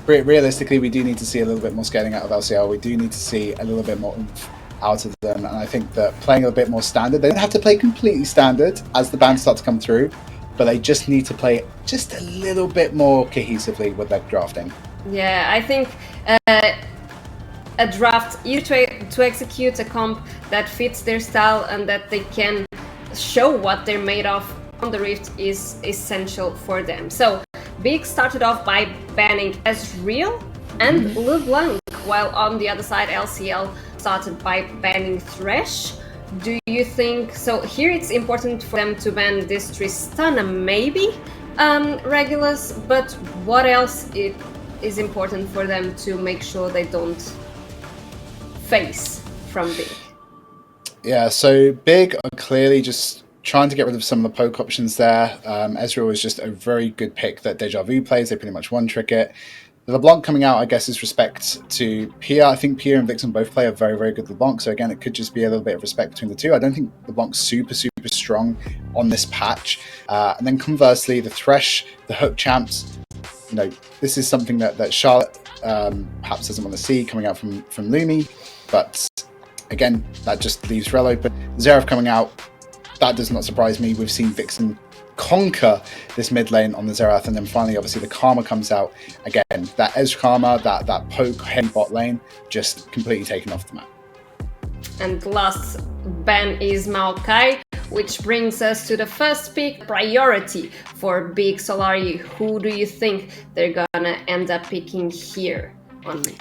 realistically, we do need to see a little bit more scaling out of LCL. We do need to see a little bit more oomph out of them, and I think that playing a bit more standard, they don't have to play completely standard as the bans start to come through, but they just need to play just a little bit more cohesively with their drafting. Yeah, I think a draft, either to execute a comp that fits their style and that they can show what they're made of on the Rift, is essential for them. So Big started off by banning Ezreal and LeBlanc, while on the other side LCL started by banning Thresh. Do you think so? Here it's important for them to ban this Tristana, maybe Regulus, but what else is important for them to make sure they don't face from Big? Yeah, so Big are clearly just trying to get rid of some of the poke options there. Ezreal was just a very good pick that Deja Vu plays. They pretty much one-trick it. The LeBlanc coming out, I guess, is respect to Pia. I think Pia and Vixen both play a very, very good LeBlanc. So again, it could just be a little bit of respect between the two. I don't think LeBlanc's super, super strong on this patch. And then conversely, the Thresh, the Hook champs, you know, this is something that Charlotte perhaps doesn't want to see coming out from Lumi. But again, that just leaves Rel open. Xerath coming out, that does not surprise me. We've seen Vixen conquer this mid lane on the Xerath, and then finally obviously the Karma comes out again. That Ez Karma, that poke heavy bot lane, just completely taken off the map. And the last ban is Maokai, which brings us to the first pick priority for Big. Solari. Who do you think they're gonna end up picking here?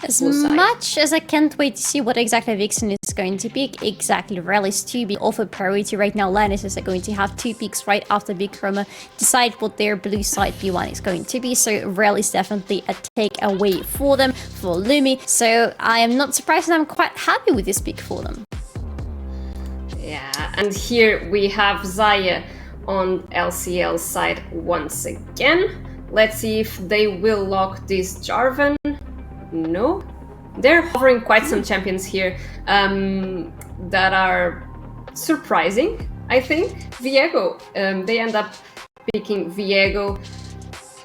As much as I can't wait to see what exactly Vixen is going to pick, exactly Rel is to be offered priority right now. Lionesses are going to have 2 picks right after Big Chroma decide what their blue side B1 is going to be, so Rel is definitely a takeaway for them, for Lumi, so I am not surprised and I'm quite happy with this pick for them. Yeah, and here we have Xayah on LCL side once again. Let's see if they will lock this Jarvan. No, they're hovering quite some champions here that are surprising, I think. Viego, they end up picking Viego.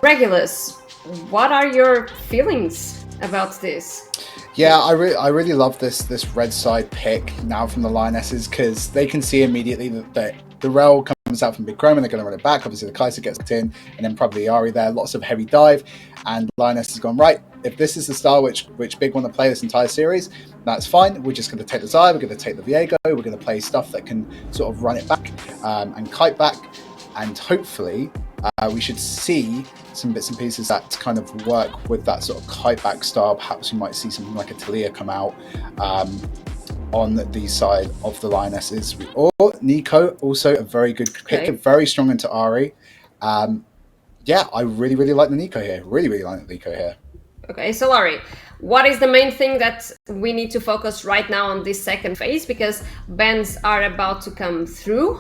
Regulus, what are your feelings about this? Yeah, I really love this red side pick now from the Lionesses, because they can see immediately that the Rel comes out from Big Chroma, they're going to run it back. Obviously the Kai'Sa gets in, and then probably Ahri there, lots of heavy dive, and Lioness has gone, right, if this is the style which Big want to play this entire series, that's fine. We're just going to take the Xayah, we're going to take the Viego, we're going to play stuff that can sort of run it back and kite back, and hopefully we should see some bits and pieces that kind of work with that sort of kite back style. Perhaps we might see something like a Talia come out on the side of the Lionesses. Or Nico, also a very good pick, very strong into Ahri. Yeah, I really like the Nico here. Really like the Nico here. Okay, Solari, what is the main thing that we need to focus right now on this second phase? Because bans are about to come through,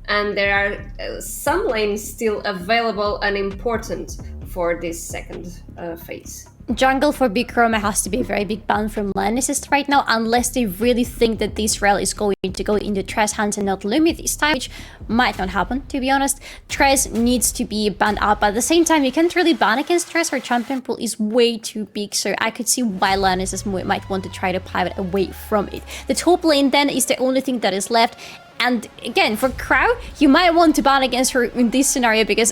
and there are some lanes still available and important for this second phase. Jungle for Big Chroma has to be a very big ban from Lionesses right now, unless they really think that this Rel is going to go into Trez hands and not Lumi this time, which might not happen, to be honest. Trez needs to be banned out, but at the same time, you can't really ban against Trez. Her champion pool is way too big, so I could see why Lionesses might want to try to pivot away from it. The top lane then is the only thing that is left. And again, for Crow, you might want to ban against her in this scenario because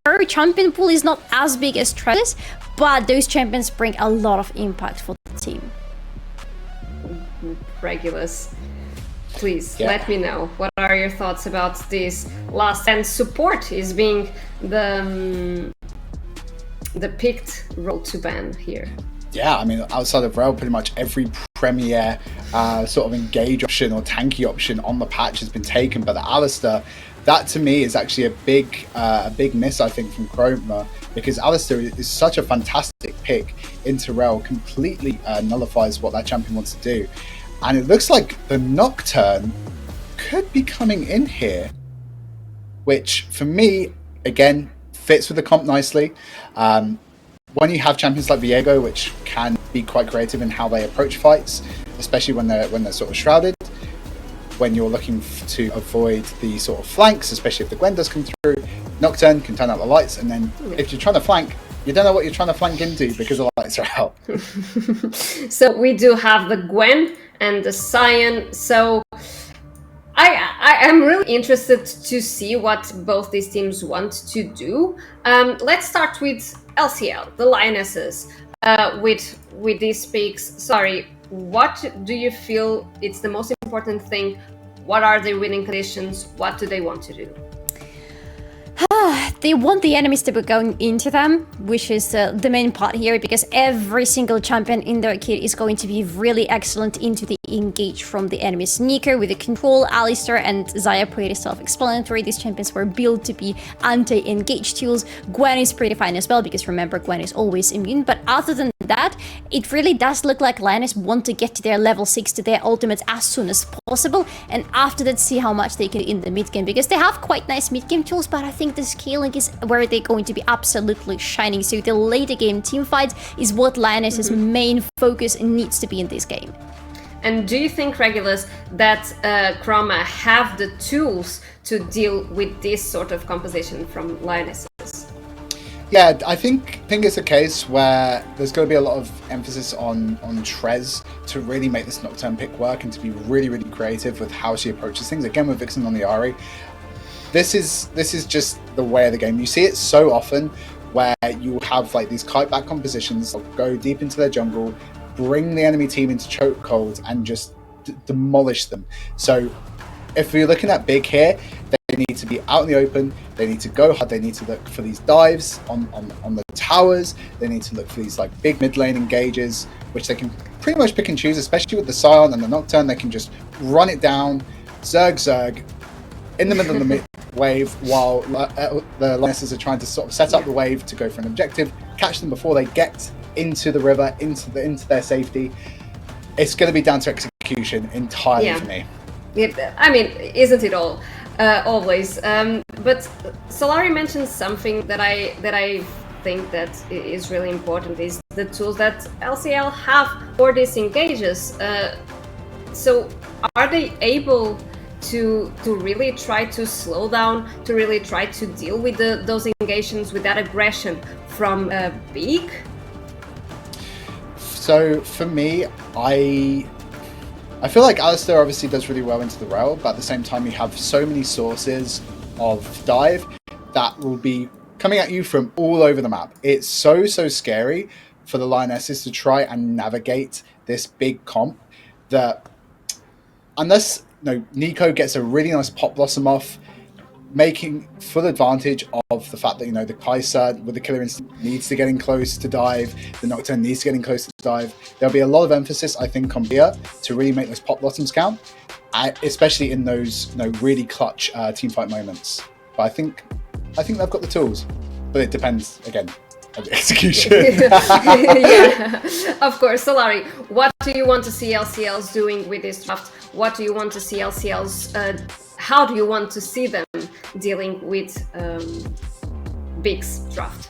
her champion pool is not as big as Trez's, but those champions bring a lot of impact for the team. Regulus, please let me know. What are your thoughts about this last? And support is being the picked role to ban here. Yeah, I mean, outside of Rel, pretty much every premier sort of engage option or tanky option on the patch has been taken. But the Alistar, that to me is actually a big miss, I think, from Chroma, because Alistar is such a fantastic pick into Rel, completely nullifies what that champion wants to do. And it looks like the Nocturne could be coming in here, which for me, again, fits with the comp nicely. When you have champions like Viego, which can be quite creative in how they approach fights, especially when they're sort of shrouded, when you're looking to avoid the sort of flanks, especially if the Gwen does come through, Nocturne can turn out the lights, and then if you're trying to flank, You don't know what you're trying to flank into because the lights are out. So we do have the Gwen and the Cyan. So I am really interested to see what both these teams want to do. Let's start with LCL, the Lionesses, with these picks. Sorry, what do you feel it's the most important thing? What are their winning conditions? What do they want to do? They want the enemies to be going into them, which is the main part here, because every single champion in their kit is going to be really excellent into the engage from the enemies. Nico with the control, Alistar and Xayah pretty self-explanatory. These champions were built to be anti-engage tools. Gwen is pretty fine as well, because remember, Gwen is always immune. But other than that, it really does look like Lioness want to get to their level 6, to their ultimates as soon as possible, and after that see how much they can in the mid game, because they have quite nice mid game tools, but I think the scaling is where they're going to be absolutely shining. So the later game team fight is what Lioness's main focus needs to be in this game. And do you think, Regulus, that Chroma have the tools to deal with this sort of composition from Lionesses? Yeah, I think it's a case where there's going to be a lot of emphasis on Trez to really make this Nocturne pick work and to be really, really creative with how she approaches things. Again, with Vixen on the Ahri, this is just the way of the game. You see it so often where you have like these kite back compositions that go deep into their jungle, bring the enemy team into chokehold and just demolish them. So if you're looking at big here, they need to be out in the open, they need to go hard, they need to look for these dives on the towers, they need to look for these like big mid lane engages, which they can pretty much pick and choose, especially with the Scion and the Nocturne. They can just run it down, zerg, in the middle of the mid wave, while the Lionesses are trying to sort of set up the wave to go for an objective, catch them before they get into the river, into their safety. It's going to be down to execution entirely for me. Yeah, I mean, isn't it all? Always. But Solari mentioned something that I think that is really important, is the tools that LCL have for these engages. So are they able to really try to slow down, to really try to deal with those engagements with that aggression from Big? So for me, I feel like Alistar obviously does really well into the rail, but at the same time you have so many sources of dive that will be coming at you from all over the map. It's so scary for the Lionesses to try and navigate this big comp that unless Nico gets a really nice pop blossom off, making full advantage of the fact that the Kai'Sa with the killer instinct needs to get in close to dive, the Nocturne needs to get in close to dive. There'll be a lot of emphasis, I think, on Bia to really make those pop blossoms count, especially in those really clutch teamfight moments. But I think they've got the tools, but it depends again on the execution. Yeah, of course. Solari, what do you want to see LCLs doing with this draft? What do you want to see LCLs? How do you want to see them dealing with Big's draft?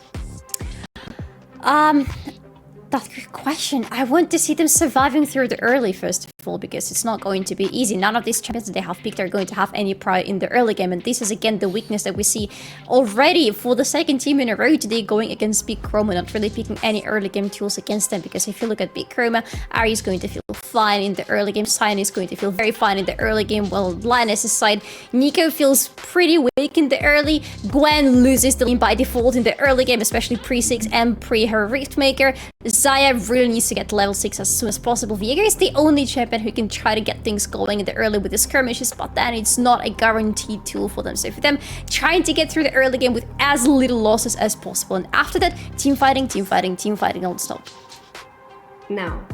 That's a good question. I want to see them surviving through the early, first of all, because it's not going to be easy. None of these champions that they have picked are going to have any pride in the early game, and this is again the weakness that we see already for the second team in a row today going against Big Chroma, not really picking any early game tools against them, because if you look at Big Chroma, Ahri is going to feel fine in the early game, Cyan is going to feel very fine in the early game, while Lioness's side, Nico feels pretty weak in the early, Gwen loses the lane by default in the early game, especially pre-6 and pre-her Riftmaker, Xayah really needs to get to level 6 as soon as possible. Viego is the only champion who can try to get things going in the early with the skirmishes, but then it's not a guaranteed tool for them. So for them, trying to get through the early game with as little losses as possible. And after that, team fighting non-stop. Now,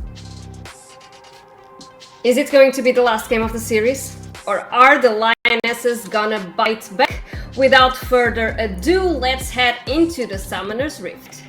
is it going to be the last game of the series? Or are the Lionesses gonna bite back? Without further ado, let's head into the Summoner's Rift.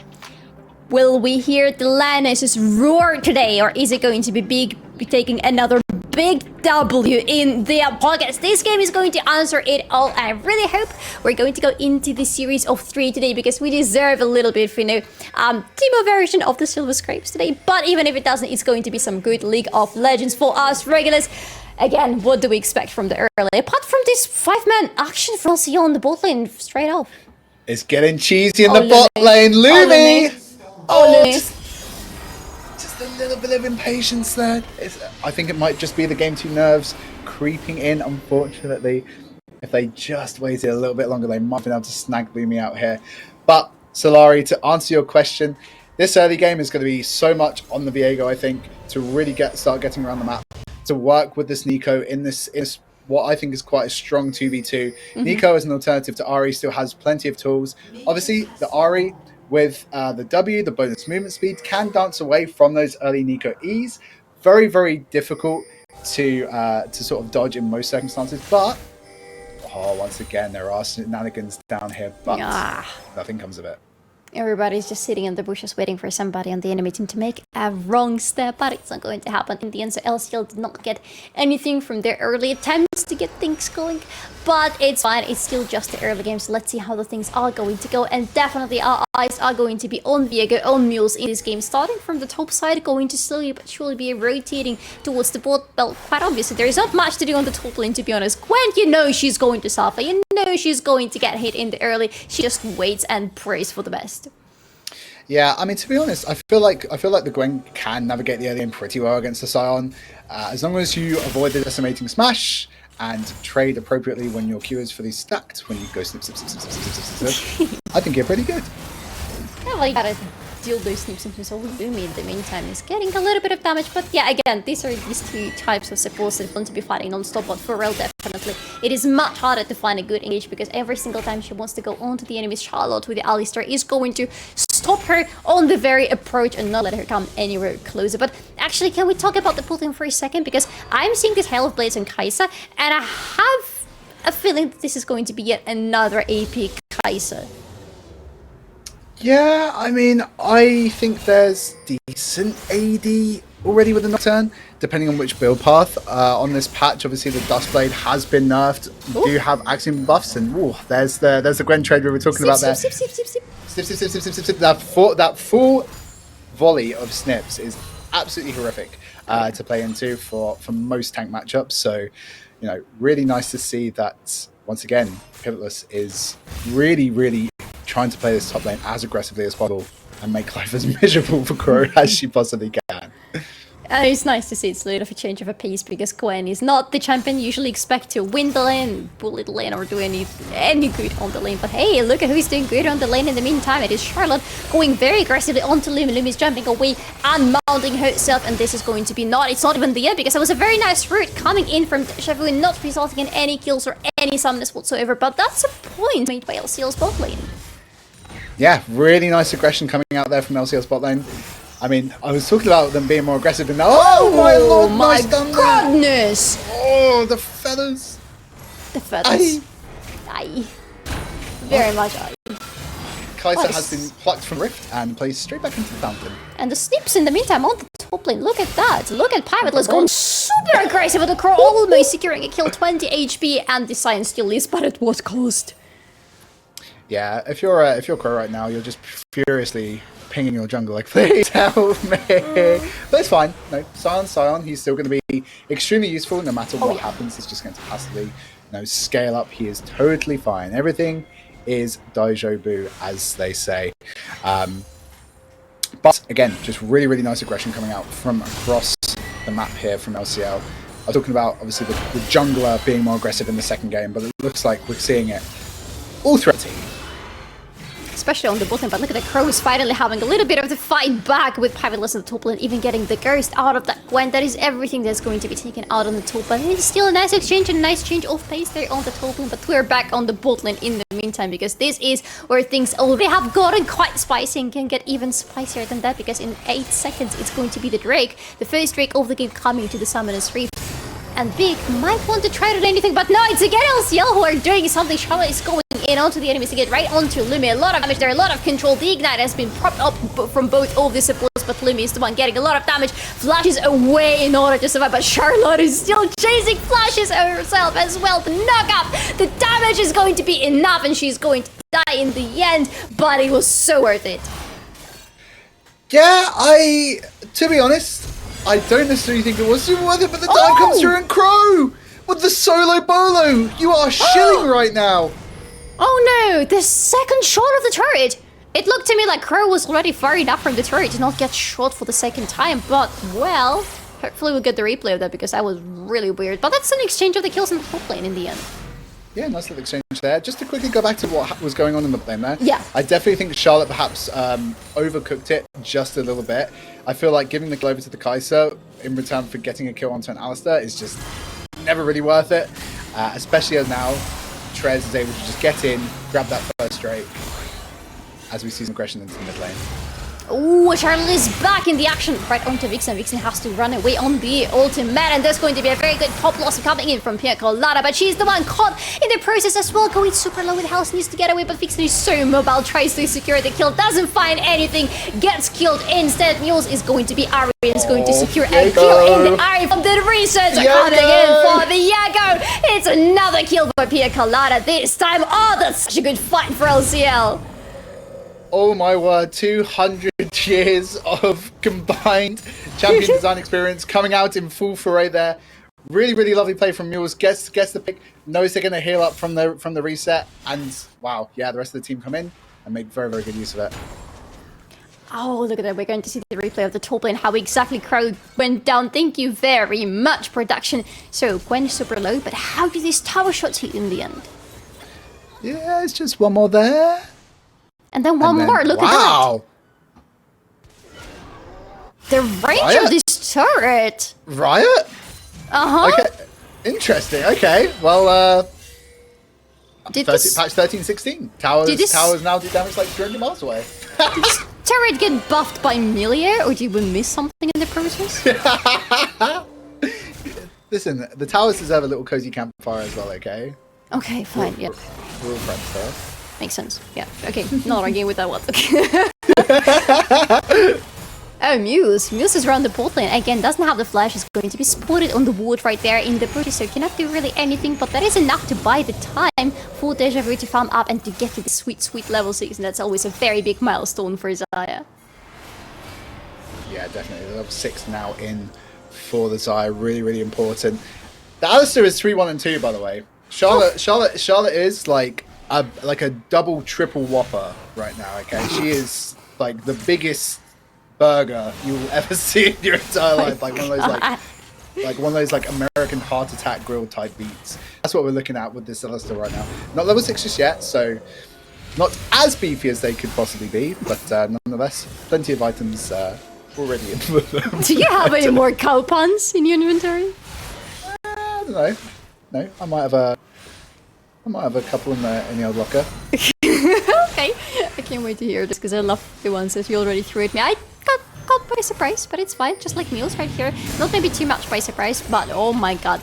Will we hear the Lionesses roar today, or is it going to be Big taking another big W in their pockets? This game is going to answer it all. I really hope we're going to go into the series of 3 today, because we deserve a little bit of, Teemo version of the Silver Scrapes today. But even if it doesn't, it's going to be some good League of Legends for us regulars. Again, what do we expect from the early? Apart from this 5-man action from LCL on the bot lane straight off. It's getting cheesy in Oh, the bot lane. Lumi! Oh, Lumi. Just a little bit of impatience there. I think it might just be the game 2 nerves creeping in, unfortunately. If they just waited a little bit longer, they might have been able to snag Lumi out here. But, Solari, to answer your question, this early game is going to be so much on the Viego, I think, to really start getting around the map, to work with this Nico in this what I think is quite a strong 2v2. Nico as an alternative to Ahri still has plenty of tools. Obviously, the Ahri with the W, the bonus movement speed, can dance away from those early Nico E's. Very, very difficult to sort of dodge in most circumstances. But, once again, there are shenanigans down here, but nothing comes of it. Everybody's just sitting in the bushes waiting for somebody on the enemy team to make a wrong step, but it's not going to happen in the end. So LCL did not get anything from their early attempts to get things going, but it's fine. It's still just the early game, so let's see how the things are going to go. And definitely our eyes are going to be on Viego, on Mules in this game, starting from the top side, going to slowly but surely be rotating towards the bot. Well, quite obviously, there is not much to do on the top lane, to be honest. Gwen, you know she's going to suffer. You know she's going to get hit in the early. She just waits and prays for the best. Yeah, I mean, to be honest, I feel like the Gwen can navigate the early game pretty well against the Sion, as long as you avoid the decimating smash and trade appropriately when your Q is fully stacked. When you go snip, snip, snip, snip, snip, snip, snip, snip, I think you're pretty good. Yeah, well, you gotta deal those snips and so Lumi in the meantime is getting a little bit of damage, but yeah, again, these two types of supports that want to be fighting non-stop, but for real, definitely it is much harder to find a good engage, because every single time she wants to go onto the enemy's Charlotte with the Alistar is going to stop her on the very approach and not let her come anywhere closer. But actually, can we talk about the pull for a second, because I'm seeing this Hail of Blades on Kai'Sa, and I have a feeling that this is going to be yet another AP Kai'Sa. Yeah, I mean, I think there's decent AD already with the Nocturne, depending on which build path. On this patch, obviously the Dustblade has been nerfed. You do have Axiom buffs, and there's the Gwen trade we were talking about there. Sip. That full volley of snips is absolutely horrific to play into for most tank matchups. So, really nice to see that once again, Pivotless is really trying to play this top lane as aggressively as possible and make life as miserable for Crow as she possibly can. It's nice to see it's a little bit of a change of a pace, because Gwen is not the champion you usually expect to win the lane, bully the lane, or do any good on the lane. But hey, look at who's doing good on the lane in the meantime. It is Charlotte going very aggressively onto Lumi. Lumi's jumping away and mounting herself, and this is going to be it's not even the end, because it was a very nice route coming in from Shavu, not resulting in any kills or any summoners whatsoever. But that's a point made by LCL's bot lane. Yeah, really nice aggression coming out there from LCL's bot lane. I mean, I was talking about them being more aggressive, and now, oh my lord, my nice done goodness! There. Oh, the feathers. The feathers. Aye. Very much aye. Kai'Sa has been plucked from Rift and placed straight back into the fountain. And the snips in the meantime on the top lane. Look at that. Look at Pivotless going super aggressive with the Crow, almost securing a kill, 20 HP, and the Sion still is, but at what cost? Yeah, if you're Crow right now, you're just furiously pinging your jungle like, please help me. But it's fine. No, Sion, he's still going to be extremely useful no matter what happens. He's just going to passively, scale up. He is totally fine. Everything is Daijobu, as they say. But again, just really nice aggression coming out from across the map here from LCL. I was talking about obviously the jungler being more aggressive in the second game, but it looks like we're seeing it all throughout the team. Especially on the bottom, but look at the Crows finally having a little bit of the fight back with Pivotless on the top lane, even getting the Ghost out of that Gwen. That is everything that's going to be taken out on the top lane. It's still a nice exchange and a nice change of pace there on the top lane, but we're back on the bot lane in the meantime, because this is where things already have gotten quite spicy and can get even spicier than that, because in 8 seconds it's going to be the Drake, the first Drake of the game, coming to the Summoner's Reef. And Big might want to try to do anything, but no, it's again LCL who are doing something. Charlotte is going in onto the enemies to get right onto Lumi. A lot of damage there, a lot of control. The Ignite has been propped up from both of the supports, but Lumi is the one getting a lot of damage. Flashes away in order to survive, but Charlotte is still chasing flashes herself as well to knock up. The damage is going to be enough, and she's going to die in the end, but it was so worth it. Yeah, to be honest, I don't necessarily think it was super worth it, but the dive comes through, and Crow with the solo bolo. You are shilling right now. Oh no, the second shot of the turret! It looked to me like Crow was already far enough from the turret to not get shot for the second time, but, well, hopefully we'll get the replay of that because that was really weird. But that's an exchange of the kills in the top lane in the end. Yeah, nice little exchange there. Just to quickly go back to what was going on in the lane there. Yeah. I definitely think Charlotte perhaps overcooked it just a little bit. I feel like giving the kill over to the Kai'Sa in return for getting a kill onto an Alistar is just never really worth it. Especially as now Trez is able to just get in, grab that first Drake, as we see some aggression into the mid lane. Ooh, Charlotte is back in the action right onto Vixen. Vixen has to run away on the ultimate, and there's going to be a very good top loss coming in from Pia Colada, but she's the one caught in the process as well, going super low with health, needs to get away, but Vixen is so mobile, tries to secure the kill, doesn't find anything, gets killed instead. Mules is going to be Ari, is going to secure a kill in the Ari from the research coming in for the Yago. It's another kill for Pia Colada this time. Oh, that's such a good fight for LCL. Oh my word, 200 years of combined champion design experience coming out in full foray there. Really, really lovely play from Mules. Gets the pick, knows they're going to heal up from the reset, and wow, yeah, the rest of the team come in and make very, very good use of it. Oh, look at that. We're going to see the replay of the top lane, how exactly Crow went down. Thank you very much, production. So, Gwen is super low, but how do these tower shots hit in the end? Yeah, it's just one more there. And then one more, look at that. Wow! The range of this turret. Riot? Uh-huh. Okay, interesting. Okay, well, patch 1316. Towers now do damage like 300 miles away. Did this turret get buffed by Melia, or did we miss something in the process? Listen, the towers deserve a little cozy campfire as well, okay? Okay, fine, yeah. We're all friends there. Makes sense. Yeah. Okay. Not arguing with that one. Oh, Muse. Muse is around the bot lane. Again, doesn't have the flash. Is going to be spotted on the ward right there in the process, so cannot do really anything. But that is enough to buy the time for Deja Vu to farm up and to get to the sweet, sweet level 6. And that's always a very big milestone for Xayah. Yeah, definitely. Level 6 now in for the Xayah. Really, really important. The Alistar is 3-1 and 2, by the way. Charlotte is like a double triple whopper right now. Okay, she is like the biggest burger you will ever see in your entire life. Like one of those American heart attack grilled type beats. That's what we're looking at with this Alistar right now. Not level 6 just yet, so not as beefy as they could possibly be, but nonetheless, plenty of items already in with them. Do you have any more cow puns in your inventory? I don't know. No, I might have a couple in the old locker. Okay, I can't wait to hear this because I love the ones that you already threw at me. I got caught by surprise, but it's fine. Just like Meals right here. Not maybe too much by surprise, but oh my god,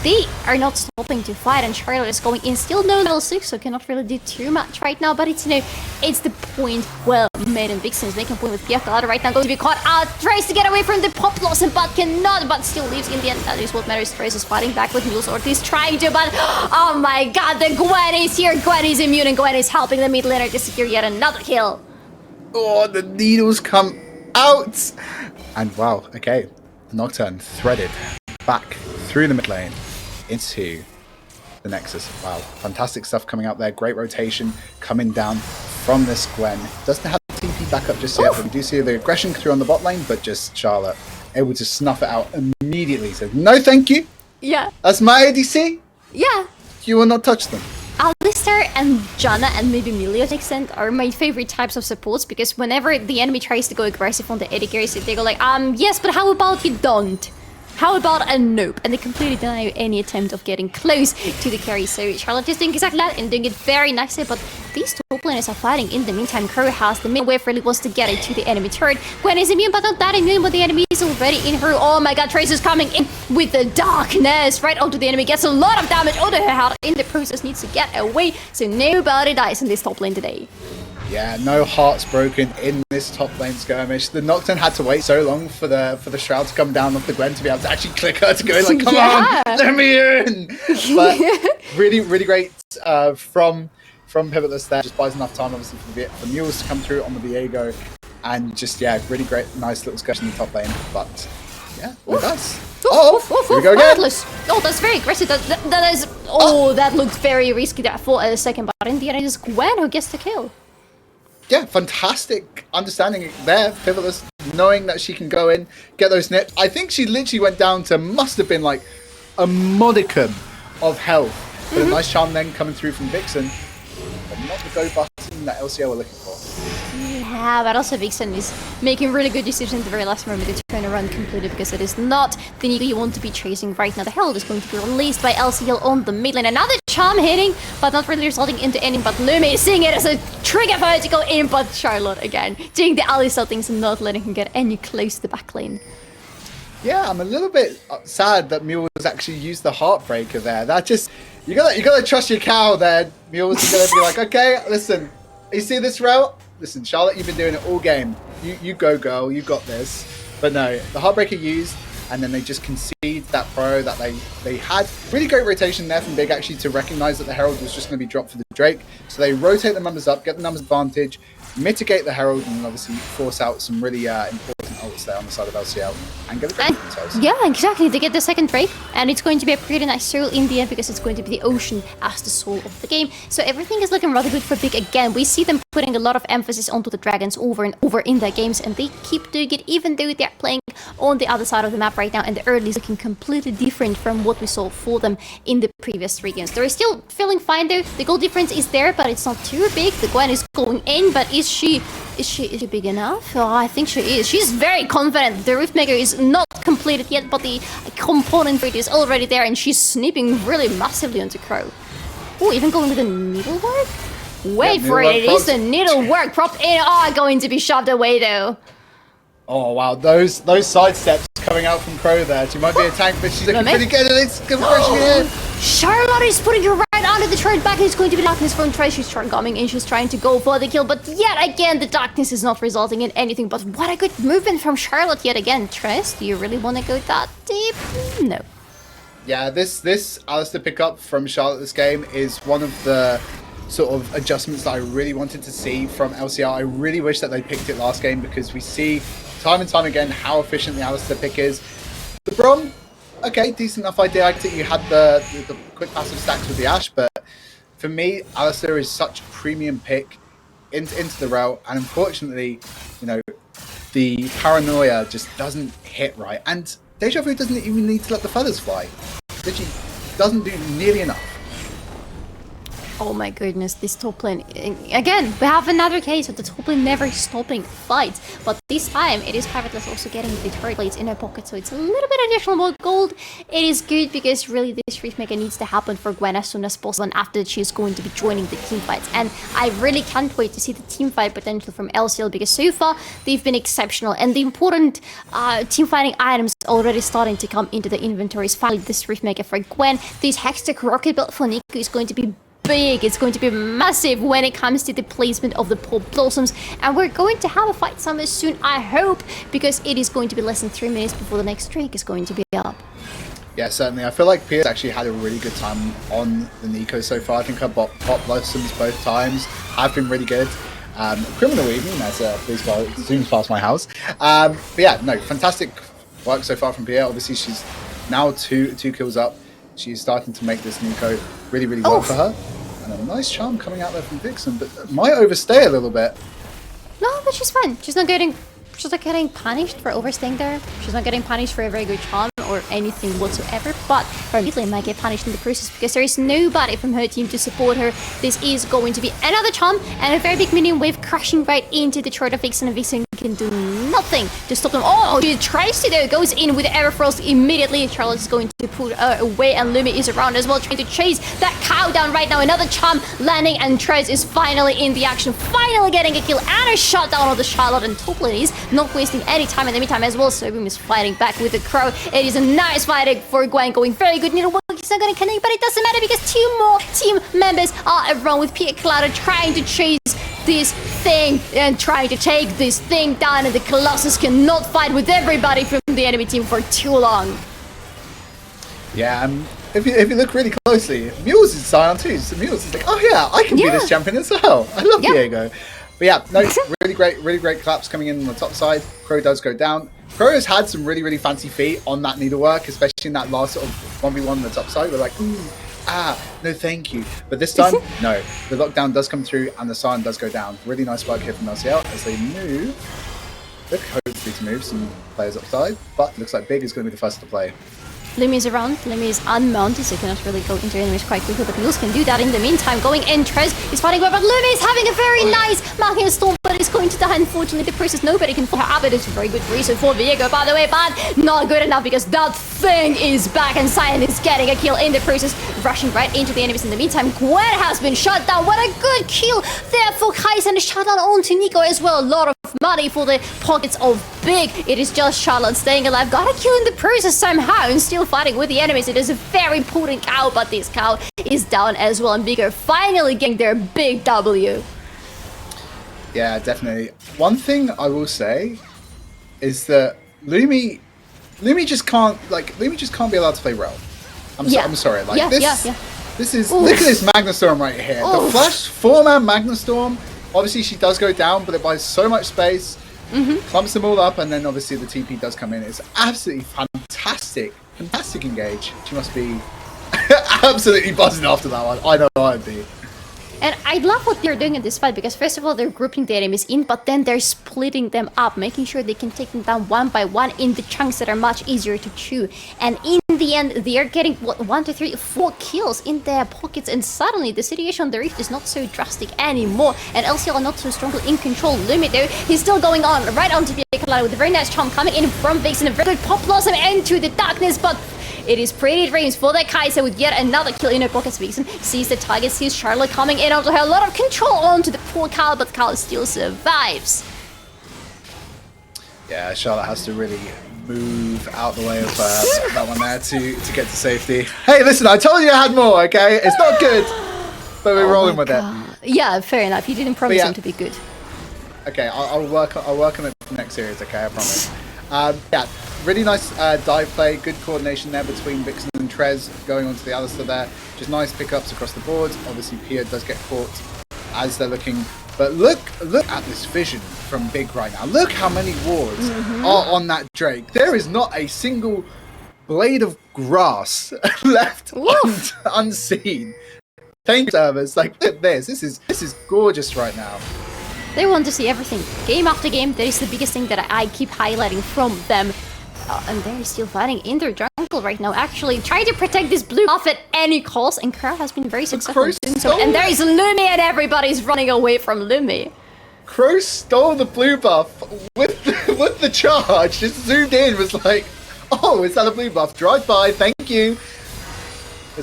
they are not stopping to fight, and Charlotte is going in. Still no level 6, so cannot really do too much right now. But it's it's the point well made, and Vixen is making point with Pia Colada right now. Going to be caught out, tries to get away from the pop loss, and but cannot, but still leaves in the end. That is what matters. Trace is fighting back with Mules, or at least trying to, but oh my god, the Gwen is here. Gwen is immune, and Gwen is helping the mid laner to secure yet another kill. Oh, the needles come out! And wow, okay. The Nocturne threaded back through the mid lane into the Nexus. Wow, fantastic stuff coming out there. Great rotation coming down from this Gwen. Doesn't have TP back up just yet, but we do see the aggression through on the bot lane, but just Charlotte able to snuff it out immediately. Says, no thank you! Yeah. That's my ADC! Yeah. You will not touch them. Alistar and Janna and maybe Melia to extent are my favorite types of supports, because whenever the enemy tries to go aggressive on the AD carries, they go like, yes, but how about you don't? How about a nope? And they completely deny any attempt of getting close to the carry. So Charlotte is doing exactly that and doing it very nicely, but these top laners are fighting in the meantime. Crow has the mid wave, really wants to get it to the enemy turret. Gwen is immune, but not that immune, but the enemy is already in her. Oh my god, Trace is coming in with the darkness right onto the enemy. Gets a lot of damage onto her heart in the process, needs to get away. So nobody dies in this top lane today. Yeah, no hearts broken in this top lane skirmish. The Nocturne had to wait so long for the Shroud to come down off the Gwen to be able to actually click her to go in, like, come on, let me in! But really, really great from Pivotless there. Just buys enough time, obviously, for Mules to come through on the Viego. And just, yeah, really great, nice little skirmish in the top lane. But, yeah, all it does. Here we go again. Oh, that's very aggressive. That is. Oh, that looked very risky. That for a second, but in the end, it is Gwen who gets the kill. Yeah, fantastic understanding there, Pivotless, knowing that she can go in, get those nips. I think she literally went down to, must have been like a modicum of health. But a nice charm then coming through from Vixen. But not the go button that LCL were looking for. Yeah, but also Vixen is making really good decisions at the very last moment to turn around completely, because it is not the Nico you want to be chasing right now. The Herald is going to be released by LCL on the mid lane. Another charm hitting, but not really resulting into anything. But Lumi is seeing it as a trigger for her to go in, but Charlotte again doing the Alistar things and not letting him get any close to the back lane. Yeah, I'm a little bit sad that Mules actually used the Heartbreaker there. That just, you gotta trust your cow there. Mules is gonna be like, okay, listen, you see this route? Listen, Charlotte, you've been doing it all game. You go, girl. You got this. But no, the Heartbreaker used, and then they just concede that pro that they had. Really great rotation there from Big, actually, to recognize that the Herald was just going to be dropped for the Drake. So they rotate the numbers up, get the numbers advantage, mitigate the Herald, and obviously force out some really important ults there on the side of LCL and get the Drake themselves. Yeah, exactly. They get the second Drake, and it's going to be a pretty nice soul in the end, because it's going to be the Ocean as the soul of the game. So everything is looking rather good for Big again. We see them putting a lot of emphasis onto the Dragons over and over in their games, and they keep doing it even though they're playing on the other side of the map right now, and the early is looking completely different from what we saw for them in the previous 3 games. They're still feeling fine though. The goal difference is there, but it's not too big. The Gwen is going in, but is she big enough? Oh, I think she is. She's very confident. The Riftmaker is not completed yet, but the component for it is already there, and she's sniping really massively onto Crow. Oh, even going with the needlework? Wait for it. It is the needlework prop in are going to be shoved away though. Oh wow, those side steps coming out from Crow there. She might be a tank, but she's looking pretty good, and it's good pressure here. Charlotte is putting her right under the turret back. It's going to be darkness from Trace. She's coming in. She's trying to go for the kill, but yet again, the darkness is not resulting in anything. But what a good movement from Charlotte yet again. Trace, do you really want to go that deep? No. Yeah, this Alistar pickup from Charlotte this game is one of the sort of adjustments that I really wanted to see from LCR. I really wish that they picked it last game, because we see time and time again how efficient the Alistar pick is. The Brom, okay, decent enough idea. I think you had the quick passive stacks with the Ashe, but for me, Alistar is such a premium pick into the route, and unfortunately, you know, the paranoia just doesn't hit right, and Deja Vu doesn't even need to let the feathers fly. Literally doesn't do nearly enough. Oh my goodness, this top lane. Again, we have another case of the top lane never stopping fights. But this time, it is Pivotless also getting the turret blades in her pocket. So it's a little bit additional more gold. It is good, because really this Riftmaker needs to happen for Gwen as soon as possible. And after that, she's going to be joining the team fights. And I really can't wait to see the team fight potential from LCL, because so far, they've been exceptional. And the important team fighting items already starting to come into the inventories. Finally, this Riftmaker for Gwen. This Hextech rocket build for Nico is going to be big. It's going to be massive when it comes to the placement of the Purple Blossoms, and we're going to have a fight somewhere soon, I hope, because it is going to be less than 3 minutes before the next Drake is going to be up. Yeah, certainly. I feel like Piers actually had a really good time on the Nico so far. I think her bot blossoms both times have been really good. Criminal evening as zooms past my house. But yeah, no, fantastic work so far from Pierre. Obviously, she's now two kills up. She's starting to make this Nico really work for her. And a nice charm coming out there from Vixen, but might overstay a little bit. No, but she's fine. She's not getting punished for overstaying there. She's not getting punished for a very good charm or anything whatsoever, but her mid lane might get punished in the process, because there is nobody from her team to support her. This is going to be another charm and a very big minion wave crashing right into the turret of Vixen, and Vixen can do nothing to stop them. Oh, she tries to though, goes in with Everfrost immediately. Charlotte is going to put away, and Lumi is around as well, trying to chase that cow down right now. Another charm landing, and Trez is finally in the action, finally getting a kill and a shot down on the Charlotte, and top lane is not wasting any time in the meantime as well. So Boom is fighting back with the Crow. It is a nice fight for Gwen, going very good. Needlework is not going to connect, but it doesn't matter, because 2 more team members are around with Pierre Claude trying to chase this thing and trying to take this thing down, and the Colossus cannot fight with everybody from the enemy team for too long. Yeah, if you look really closely, Mules is Sion too. So Mules is like, oh yeah, I can be this champion as well. I love Diego. But yeah, no, really great collapse coming in on the top side. Crow does go down. Crow has had some really fancy feet on that needlework, especially in that last sort of 1v1 on the top side. We're like, ooh, no thank you. But this time, no. The lockdown does come through and the Siren does go down. Really nice work here from LCL as they move. Look, hopefully to move some players upside, but looks like Big is going to be the first to play. Lumi is around. Lumi is unmounted, so cannot really go into enemies quite quickly, but Luz can do that in the meantime. Going in, Trez is fighting well, but Lumi is having a very nice marking storm, but is going to die. Unfortunately, the process, nobody can follow up. It is a very good reason for Viego, by the way, but not good enough because that thing is back and Cyan is getting a kill in the process, rushing right into the enemies in the meantime. Gwen has been shut down. What a good kill there for Kai'Sa, and a shut down onto Nico as well. A lot of money for the pockets of Big. It is just Charlotte staying alive. Got a kill in the process somehow and still fighting with the enemies. It is a very potent cow, but this cow is down as well, and Big are finally getting their big W. Yeah, definitely. One thing I will say is that Lumi just can't be allowed to play Rel. I'm sorry. Like this is look at this Magnastorm right here. The flash 4-man Magnastorm. Obviously, she does go down, but it buys so much space, clumps them all up, and then obviously the TP does come in. It's absolutely fantastic engage. She must be absolutely buzzing after that one. I know I'd be. And I love what they're doing in this fight, because first of all, they're grouping the enemies in, but then they're splitting them up, making sure they can take them down one by one in the chunks that are much easier to chew. And in the end, they are getting, 1, 2, 3, 4 kills in their pockets, and suddenly the situation on the Rift is not so drastic anymore, and LCL are not so strongly in control. Lumi, though, he's still going on right onto the Kalana with a very nice charm coming in from Vixen, a very good pop blossom into the darkness, but it is pretty dreams for the Kai'Sa with yet another kill in her pockets. Vixen sees the target, sees Charlotte coming in onto her. A lot of control onto the poor Carl, but Carl still survives. Yeah, Charlotte has to really move out the way of that one there to get to safety. Hey, listen, I told you I had more, okay? It's not good, but we're rolling with it. Yeah, fair enough. You didn't promise him to be good. Okay, I'll work on it for the next series, okay? I promise. Yeah, really nice dive play, good coordination there between Vixen and Trez going onto the Alistair there. Just nice pickups across the board. Obviously, Pia does get caught as they're looking. But look at this vision from Big right now. Look how many wards are on that Drake. There is not a single blade of grass left unseen. Thank you, servers. Like, look at this. This is gorgeous right now. They want to see everything. Game after game, that is the biggest thing that I keep highlighting from them. And they're still fighting in their jungle right now, actually trying to protect this blue buff at any cost, and Crow has been very successful doing so. And there is Lumi, and everybody's running away from Lumi. Crow stole the blue buff with the charge, just zoomed in, was like, oh, is that a blue buff? Drive by, thank you.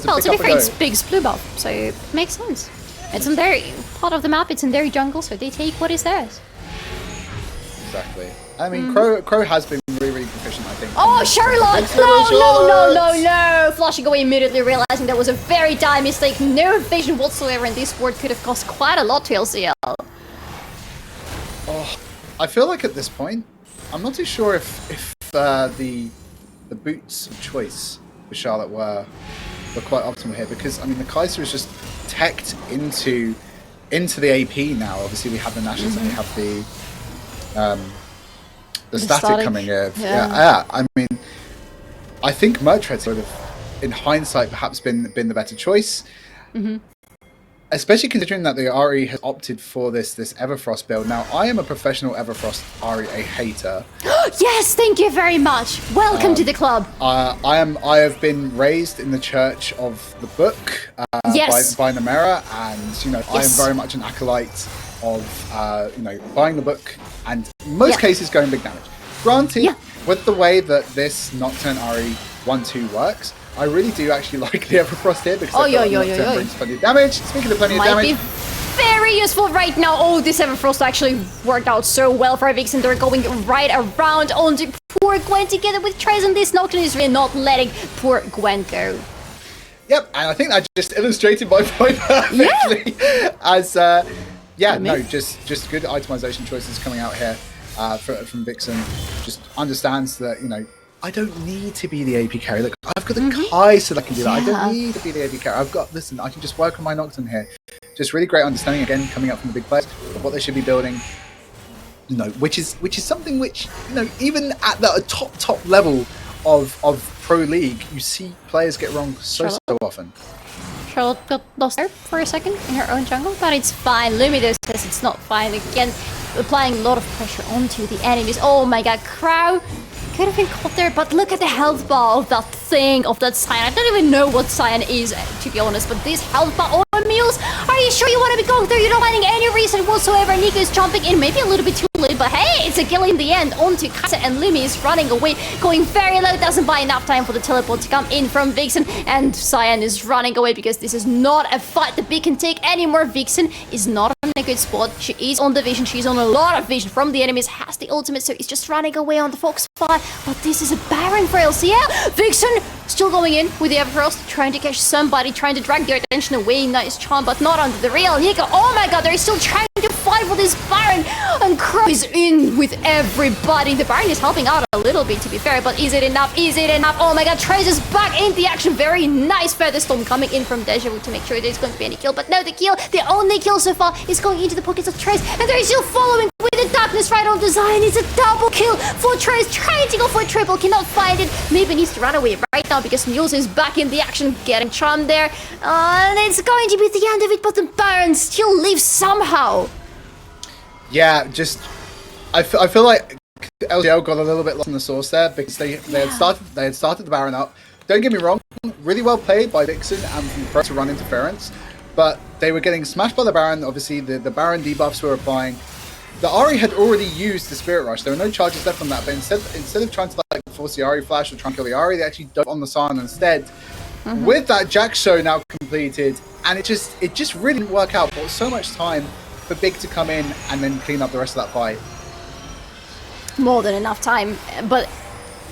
Well, to be fair, it's Big's blue buff, so it makes sense. It's in their part of the map, it's in their jungle, so they take what is theirs. Exactly. I mean, Crow has been really proficient, I think. Oh, Charlotte! No! Flashing away immediately, realizing that was a very dire mistake. No vision whatsoever, and this ward could have cost quite a lot to LCL. Oh, I feel like at this point, I'm not too sure if the boots of choice for Charlotte were quite optimal here, because I mean the Kai'Sa is just teched into the AP now. Obviously we have the Nashes and we have the static coming in. Yeah. I mean, I think Murtred's would have, in hindsight, perhaps been the better choice. Especially considering that the RE has opted for this Everfrost build. Now, I am a professional Everfrost RE hater. Yes, thank you very much. Welcome to the club. I have been raised in the church of the book by Namera, and I am very much an acolyte of buying the book and in most cases going big damage. Granted, with the way that this Nocturne RE 1-2 works, I really do actually like the Everfrost here because Nocturne brings plenty of damage. Speaking of plenty of damage, be very useful right now. Oh, this Everfrost actually worked out so well for Vixen. They're going right around onto poor Gwen together with Trez, and this Nocturne is really not letting poor Gwen go. Yep, and I think that just illustrated my point perfectly. As just good itemization choices coming out here from Vixen. Just understands that I don't need to be the AP carry. Look, I've got the Kai'Sa that can do that. I don't need to be the AP carry. I can just work on my Nocturne here. just really great understanding, again, coming up from the big players, of what they should be building. You know, which is something which, you know, even at the top level of Pro League, you see players get wrong so often. Charlotte got lost there for a second in her own jungle, but it's fine. Lumido says it's not fine. Again, applying a lot of pressure onto the enemies. Oh my god, Crow could have been caught there, but look at the health bar of that thing, of that Cyan. I don't even know what Cyan is, to be honest, but this health bar on Meals, are you sure you want to be going there? You're not finding any reason whatsoever. Nico's jumping in, maybe a little bit too late, but hey, it's a kill in the end onto Kaiser, and Lumi is running away, going very low, doesn't buy enough time for the teleport to come in from Vixen, and Cyan is running away because this is not a fight that we can take anymore. Vixen is not in a good spot. She is on the vision, she's on a lot of vision from the enemies, has the ultimate, so he's just running away on the Foxfire, but this is a Baron for LCL. Vixen still going in with the Everfrost, trying to catch somebody, trying to drag their attention away. Nice charm, but not onto the real Nico. Oh my god, they're still trying to fight for this Baron, and Crow is in with everybody. The Baron is helping out a little bit, to be fair, but is it enough? Is it enough? Oh my god, Trace is back in the action. Very nice Featherstorm coming in from Deja Vu to make sure there's going to be any kill, but no, the only kill so far is going into the pockets of Trace, and they're still following with the darkness right on design. It's a double kill for Trace, trying to go for a triple, cannot find it. Maybe needs to run away right now because Mules is back in the action, getting charmed there, and it's going to be the end of it, but the Baron still lives somehow. Yeah, just I feel like LCL got a little bit lost in the sauce there because they had started the Baron up. Don't get me wrong, really well played by Vixen and from Pro to run interference, but they were getting smashed by the Baron. Obviously, the Baron debuffs were applying. The Ahri had already used the Spirit Rush. There were no charges left on that, but instead of trying to like force the Ahri flash or try and kill the Ahri, they actually dove on the Sion instead. With that Jack show now completed, and it just really didn't work out. But it was so much time for Big to come in and then clean up the rest of that fight. More than enough time, but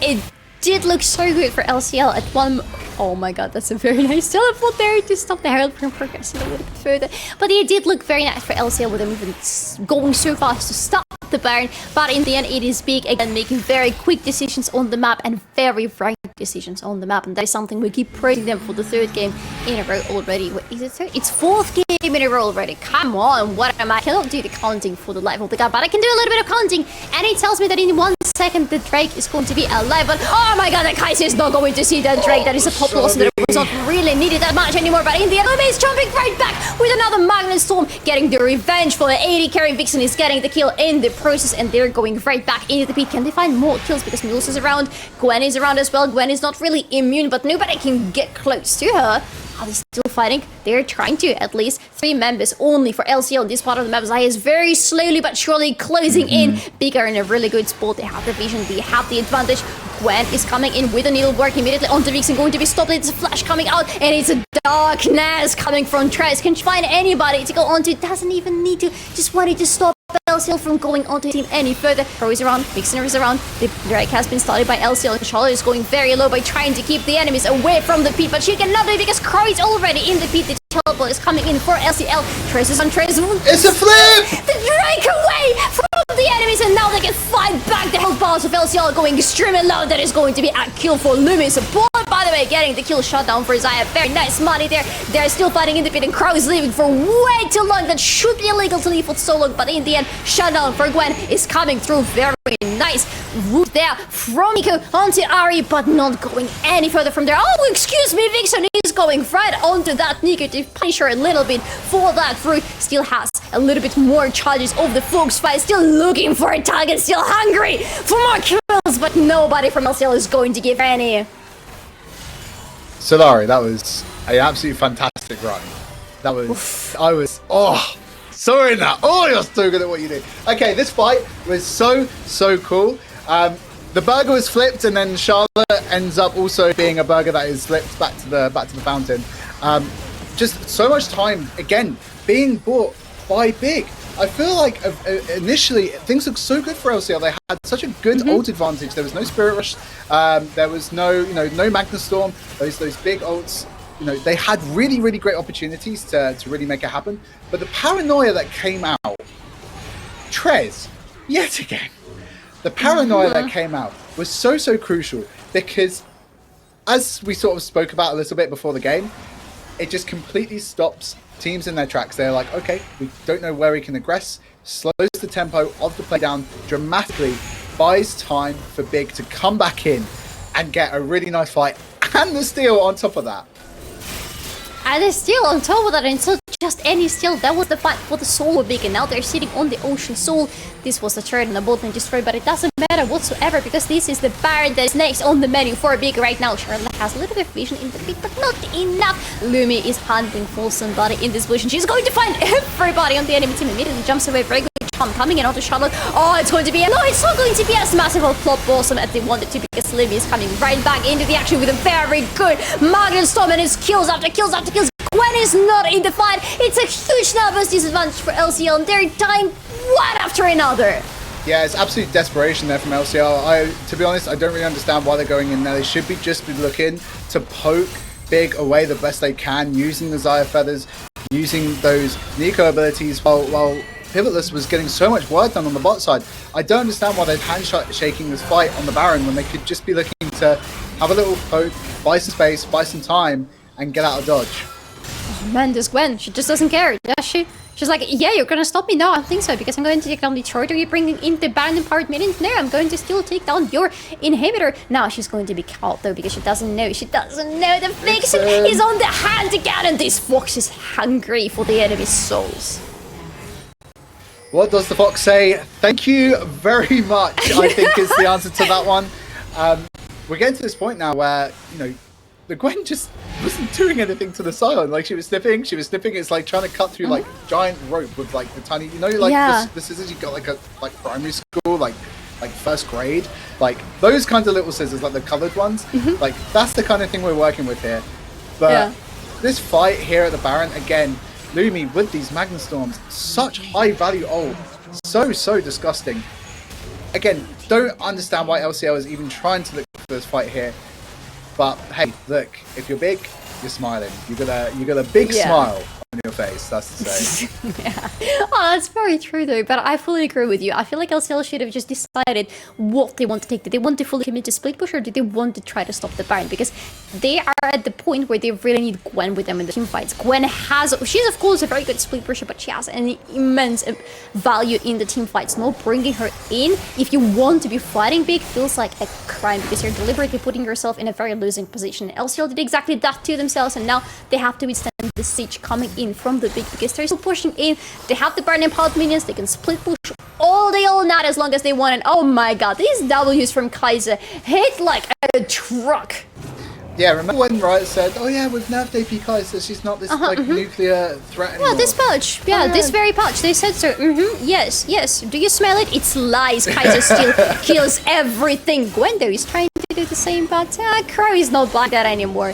it did look so good for LCL at one. Oh my god, that's a very nice teleport there to stop the Herald from progressing a little bit further. But it did look very nice for LCL with them even going so fast to stop the Baron. But in the end, it is Big again making very quick decisions on the map and very right decisions on the map. And that is something we keep praising them for the third game in a row already. What is it third? It's fourth game in a row already. Come on, what am I? I cannot do the counting for the life of the god, but I can do a little bit of counting. And it tells me that in 1 second the Drake is going to be alive. But oh my god, the Kaiser is not going to see that Drake. That is a top loss that it was not really needed that much anymore. But in the end, Lumi is jumping right back with another Magnus Storm, getting the revenge for the 80 carry. Vixen is getting the kill in the process, and they're going right back into the pit. Can they find more kills? Because Mules is around, Gwen is around as well. Gwen is not really immune, but nobody can get close to her. Are they still fighting? They're trying to. At least 3 members only for LCL in this part of the map. Zaya is very slowly but surely closing in. Big are in a really good spot. They have the vision, they have the advantage. Gwen is coming in with a needle work immediately onto Vixen, going to be stopped. It's a flash coming out, and it's a darkness coming from Trace. Can find anybody to go onto. Doesn't even need to. Just wanted to stop LCL from going onto the team any further. Pro is around, Vixen is around. The Drake has been started by LCL, and Charlotte is going very low by trying to keep the enemies away from the pit, but she cannot do it because Crow is already in the pit. The teleport is coming in for LCL. Trace is on Trace. It's a flip! The Drake away from the enemies, and now they can fight back. The health bars of LCL going extremely low. That is going to be a kill for Lumi. Support, by the way, getting the kill shut down for Zaya. Very nice money there. They're still fighting in the pit, and Crow is leaving for way too long. That should be illegal to leave for so long, but in the end, shutdown for Gwen is coming through. Very nice route there from Nico onto Ahri, but not going any further from there. Oh, excuse me, Vixen is going right onto that Nico to punish her a little bit for that route. Still has a little bit more charges of the Foxfire, still looking for a target, still hungry for more kills, but nobody from LCL is going to give any. Solari, that was an absolutely fantastic run. That was, so in that. Oh, you're so good at what you do. Okay, this fight was so cool. The burger was flipped, and then Charlotte ends up also being a burger that is flipped back to the fountain. Just so much time again being bought by Big. I feel like initially things looked so good for LCL. They had such a good ult advantage. There was no Spirit Rush. There was no Magnus Storm. Those big ults. They had really great opportunities to really make it happen. But the paranoia that came out, Trez, yet again, the paranoia that came out was so crucial because, as we sort of spoke about a little bit before the game, it just completely stops teams in their tracks. They're like, okay, we don't know where we can aggress, slows the tempo of the play down dramatically, buys time for Big to come back in and get a really nice fight, and the steal on top of that. And the steal on top of that, and it's not just any steal, that was the fight for the soul of Big, and now they're sitting on the Ocean Soul. This was the turret and the bot lane destroyed, but it doesn't matter whatsoever, because this is the Baron that is next on the menu for Big right now. Charlotte has a little bit of vision in the Big, but not enough. Lumi is hunting for somebody in this position. She's going to find everybody on the enemy team, immediately jumps away. Very good jump coming in onto Charlotte. Oh, it's going to be no, it's not going to be as massive of flop blossom as they wanted to, because Lumi is coming right back into the action with a very good Magnet Storm, and it's kills after kills after kills. Gwen is not in the fight. It's a huge numbers disadvantage for LCL, and they're dying one after another. Yeah, it's absolute desperation there from LCL. To be honest, I don't really understand why they're going in there. They should be just be looking to poke Big away the best they can, using the Xayah Feathers, using those Nico abilities, while Pivotless was getting so much work done on the bot side. I don't understand why they're handshaking this fight on the Baron when they could just be looking to have a little poke, buy some space, buy some time, and get out of dodge. Man, this Gwen, she just doesn't care, does she? She's like, yeah, you're gonna stop me? No, I don't think so, because I'm going to take down the Detroit. Are you bringing in the Baron empowered minions? No, I'm going to still take down your inhibitor. Now she's going to be caught, though, because she doesn't know. She doesn't know the Vixen is on the hand again, and this Fox is hungry for the enemy's souls. What does the Fox say? Thank you very much, I think is the answer to that one. We're getting to this point now where, you know, the Gwen just wasn't doing anything to the Sion. Like, she was snipping. It's like trying to cut through like giant rope with like the tiny, you know, like the scissors you got like primary school, like first grade, like those kinds of little scissors, like the coloured ones. Like that's the kind of thing we're working with here. But this fight here at the Baron again, Lumi with these Magna Storms, such high value ult, so disgusting. Again, don't understand why LCL is even trying to look for this fight here. But hey, look, if you're Big, you're smiling. You got a big smile on your face, that's to say. Oh, that's very true though, but I fully agree with you. I feel like LCL should have just decided what they want to take. Did they want to fully commit to split push, or did they want to try to stop the Baron? Because they are at the point where they really need Gwen with them in the team fights. Gwen she's of course a very good split pusher, but she has an immense value in the team fights. No, bringing her in, if you want to be fighting Big, feels like a crime, because you're deliberately putting yourself in a very losing position. LCL did exactly that to themselves, and now they have to withstand the siege coming in from the Big, because they're still pushing in. They have the Baron empowered minions, they can split push all day, all night, as long as they want. And oh my god, these W's from Kai'Sa hit like a truck. Yeah, remember when Riot said, oh yeah, we've nerfed AP Kai'Sa, she's not this nuclear threat anymore. Yeah, this patch. Yeah, this very patch. They said so. Yes. Do you smell it? It's lies. Kai'Sa still kills everything. Gwen though is trying to do the same, but Crow is not like that anymore.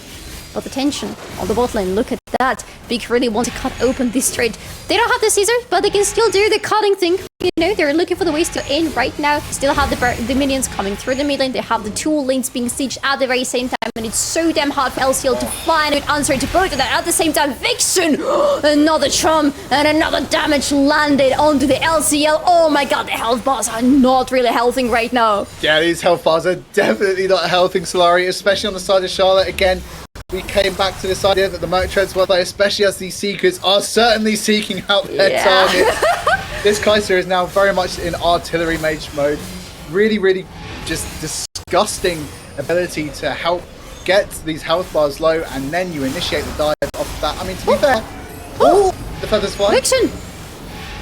But the tension on the bot lane, look at that. Big really want to cut open this trade. They don't have the scissors, but they can still do the cutting thing. You know, they're looking for the ways to in right now. Still have the minions coming through the mid lane. They have the two lanes being sieged at the very same time, and it's so damn hard for LCL to find an answer to both of that at the same time. Vixen! Another charm and another damage landed onto the LCL. Oh my god, the health bars are not really helping right now. Yeah, these health bars are definitely not helping Solari, especially on the side of Charlotte. Again, we came back to this idea that the Merc Treads were like, especially as these Seekers are certainly seeking out their target. This Kai'Sa is now very much in artillery mage mode. Really just disgusting ability to help get these health bars low, and then you initiate the dive off that. I mean, to be fair, the feathers fly. Vixen!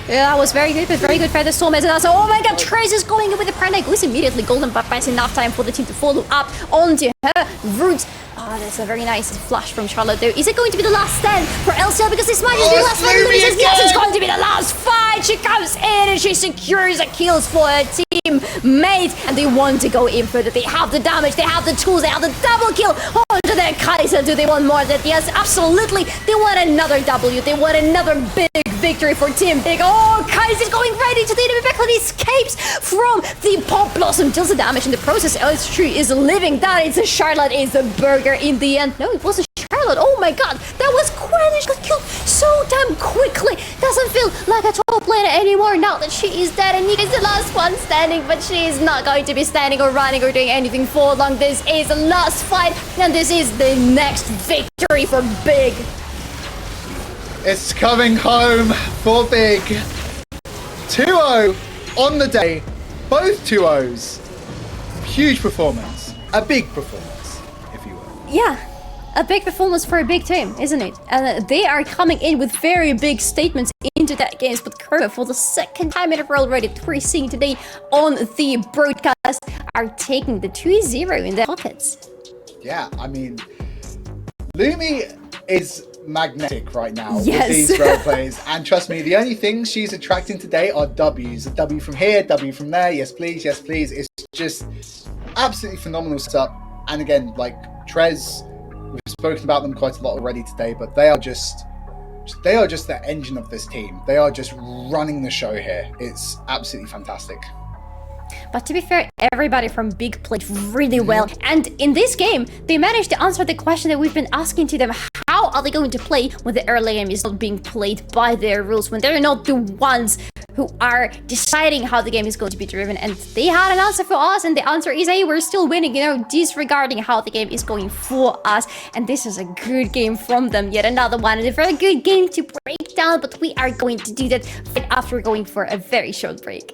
Yeah, that was very good, but very good Feather Storm as well. So, oh my god, Trace is going in with the Prime Goose immediately golden, but buys enough time for the team to follow up onto her roots. Oh, that's a very nice flash from Charlotte though. Is it going to be the last stand for LCL? Because this might just be the last fight. Yes, it's going to be the last fight. She comes in and she secures the kills for her teammate, and they want to go in further. They have the damage, they have the tools, they have the double kill onto their Kai'Sa. Do they want more than that? Yes, absolutely. They want another W. They want another big victory for Team Big. Oh, Kai'Sa is going right into the enemy backline. He escapes from the Pop Blossom, deals the damage in the process. Oh, it's true, is living. That is a Charlotte, is the burger in the end. No, it wasn't Charlotte. Oh my god, that was Gwen. She got killed so damn quickly. Doesn't feel like a top laner anymore now that she is dead, and Nika is the last one standing, but she is not going to be standing or running or doing anything for long. This is the last fight, and this is the next victory for Big. It's coming home for Big. 2-0 on the day. Both 2-0s. Huge performance. A big performance, if you will. Yeah, a big performance for a big team, isn't it? And they are coming in with very big statements into that games. But Chroma, for the second time in a row already, we're seeing today on the broadcast, are taking the 2-0 in their pockets. Yeah, I mean, Lumi is magnetic right now Yes. with these role plays, and trust me, the only things she's attracting today are W's. A W from here, W from there, yes please, yes please. It's just absolutely phenomenal stuff. And again, like Trez, we've spoken about them quite a lot already today, but they are just the engine of this team. They are just running the show here. It's absolutely fantastic. But to be fair, everybody from Big played really well. And in this game, they managed to answer the question that we've been asking to them. How are they going to play when the early game is not being played by their rules, when they're not the ones who are deciding how the game is going to be driven? And they had an answer for us, and the answer is, hey, we're still winning, disregarding how the game is going for us. And this is a good game from them, yet another one, and a very good game to break down, but we are going to do that right after going for a very short break.